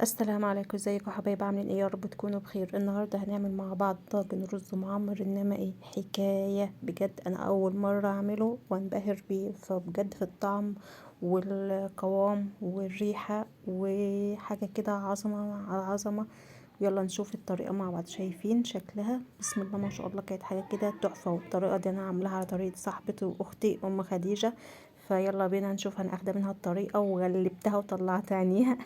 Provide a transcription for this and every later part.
السلام عليكم، ازيكم حبايب؟ عاملين ايه؟ يا رب تكونوا بخير. النهارده هنعمل مع بعض طاجن رز معمر، انما ايه حكايه بجد. انا اول مره اعمله وانبهر بيه، فبجد في الطعم والقوام والريحه وحاجه كده عظمه على عظمه. يلا نشوف الطريقه مع بعض. شايفين شكلها؟ بسم الله ما شاء الله، كانت حاجه كده تحفه. والطريقه دي انا عاملاها على طريقه صاحبتي واختي ام خديجه. فيلا بينا نشوف. انا اخده منها الطريقه وغلبتها وطلعت عينيها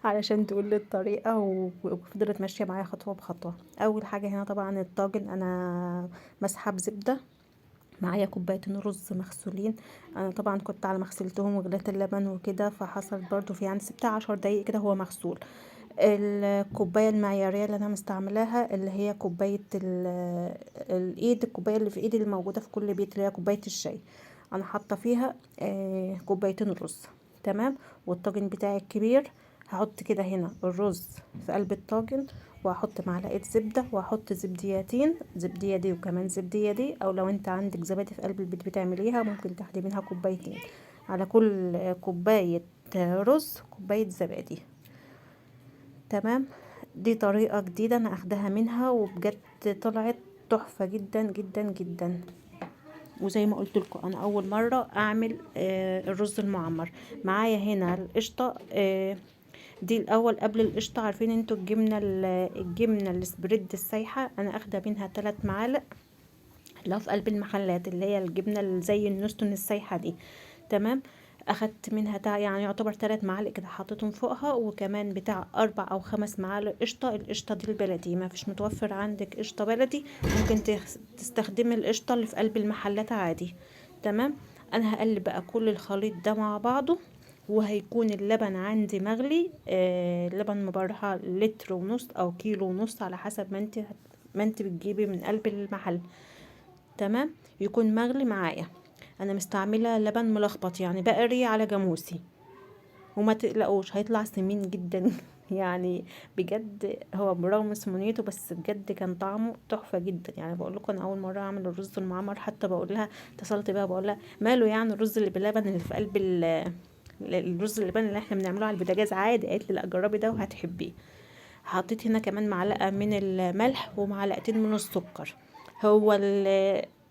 علشان تقول لي الطريقه وفضلت ماشيه معايا خطوه بخطوه. اول حاجه هنا طبعا الطاجن انا مسحه بزبده. معايا كوبايتين رز مغسولين. انا طبعا كنت على ما غسلتهم وغليت اللبن وكده، فحصل برضو في عندي سبتها 10 دقايق كده هو مغسول. الكوبايه المعياريه اللي انا مستعملاها اللي هي كوبايه الايد، الكوبايه اللي في ايدي اللي موجوده في كل بيت، اللي هي كوبايه الشاي. انا حاطه فيها كوبايتين رز. تمام. والطاجن بتاعي الكبير، هحط كده هنا الرز في قلب الطاجن، وهحط معلقه زبده، وهحط زبديتين، زبديه دي وكمان زبديه دي، او لو انت عندك زبادي في قلب البيت بتعمليها ممكن تاخدي منها كوبايتين. على كل كوبايه رز كوبايه زبادي. تمام. دي طريقة جديدة انا اخدها منها، وبجد طلعت تحفة جدا جدا جدا. وزي ما قلت لكم انا اول مرة اعمل الرز المعمر. معايا هنا القشطة. دي الاول قبل القشطة، عارفين انتوا الجبنة الجبنة السبريد السايحة؟ انا اخده منها 3 معالق، اللي هو في قلب المحلات، اللي هي الجبنة اللي زي النستون السايحة دي. تمام. اخدت منها يعني يعتبر 3 معالق كده، حطيتهم فوقها، وكمان بتاع 4 أو 5 معالق قشطة. القشطة دي البلدي، ما فيش متوفر عندك قشطة بلدي ممكن تستخدمي القشطة اللي في قلب المحلات عادي. تمام. انا هقلب بقى كل الخليط ده مع بعضه، وهيكون اللبن عندي مغلي. لبن مبرحة لتر ونص او كيلو ونص على حسب ما انت بتجيبي من قلب المحل. تمام. يكون مغلي معايا. انا مستعمله لبن ملخبط، يعني بقري على جاموسي. وما تقلقوش هيطلع سمين جدا يعني بجد هو برغم سمونيته، بس بجد كان طعمه تحفه جدا. يعني بقول لكم انا اول مره اعمل الرز المعمر، حتى بقول لها، اتصلت بقى بقول لها ماله يعني الرز اللي باللبن اللي في قلب الرز اللبن اللي احنا بنعمله على البوتاجاز عادي. قالت لي لا جربي ده وهتحبيه. حطيت هنا كمان معلقة من الملح ومعلقتين من السكر. هو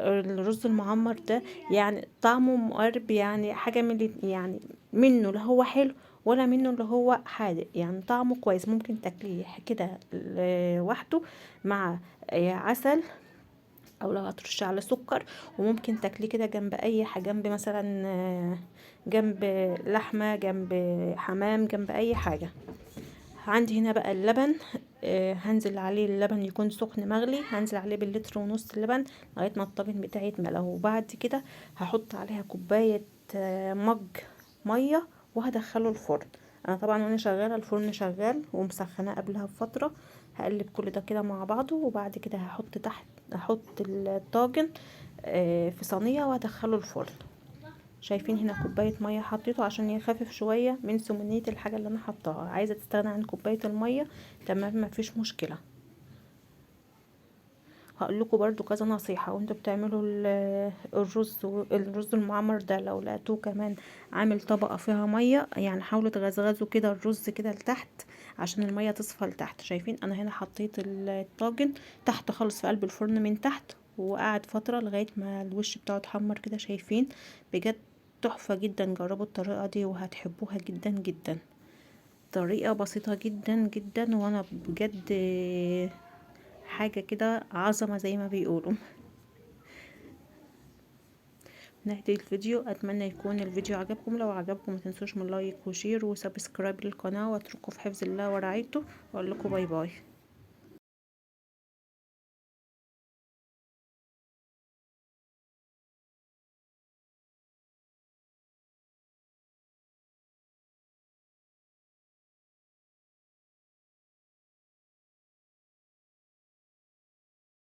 الرز المعمر ده يعني طعمه مقرب، يعني حاجة من يعني منه اللي هو حلو، ولا منه اللي هو حادق. يعني طعمه كويس، ممكن تاكليه كده لوحده مع عسل، او لو هترش على سكر. وممكن تاكليه كده جنب اي حاجه، جنب مثلا جنب لحمه، جنب حمام، جنب اي حاجه. عندي هنا بقى اللبن. هنزل عليه اللبن يكون سخن مغلي، هنزل عليه باللتر ونص اللبن لغايه ما الطاجن بتاعي يتملى. وبعد كده هحط عليها كوبايه مج ميه، وهدخله الفرن. انا طبعا وانا شغاله الفرن شغال ومسخناه قبلها بفتره. هقلب كل ده كده مع بعضه، وبعد كده هحط الطاجن في صينيه وهدخله الفرن. شايفين هنا كوبايه ميه حطيته عشان يخفف شويه من سمنيه الحاجه اللي انا حطاها. عايزه تستغنى عن كوبايه الميه، تمام، ما فيش مشكله. هقول لكم برضو كذا نصيحه وانتوا بتعملوا الرز المعمر ده. لو لقيتوه كمان عامل طبقه فيها ميه، يعني حاولوا تغزغزوا كده الرز كده لتحت عشان الميه تصفى لتحت. شايفين انا هنا حطيت الطاجن تحت خالص في قلب الفرن من تحت، وقعد فتره لغايه ما الوش بتاعه اتحمر كده. شايفين؟ بجد تحفة جدا. جربوا الطريقة دي وهتحبوها جدا جدا. طريقة بسيطة جدا جدا، وانا بجد حاجة كده عظمة زي ما بيقولوا. نهاية الفيديو، اتمنى يكون الفيديو عجبكم. لو عجبكم متنسوش من لايك وشير وسبسكرايب للقناة، واتركوا في حفظ الله ورعايته، واقول لكم باي باي.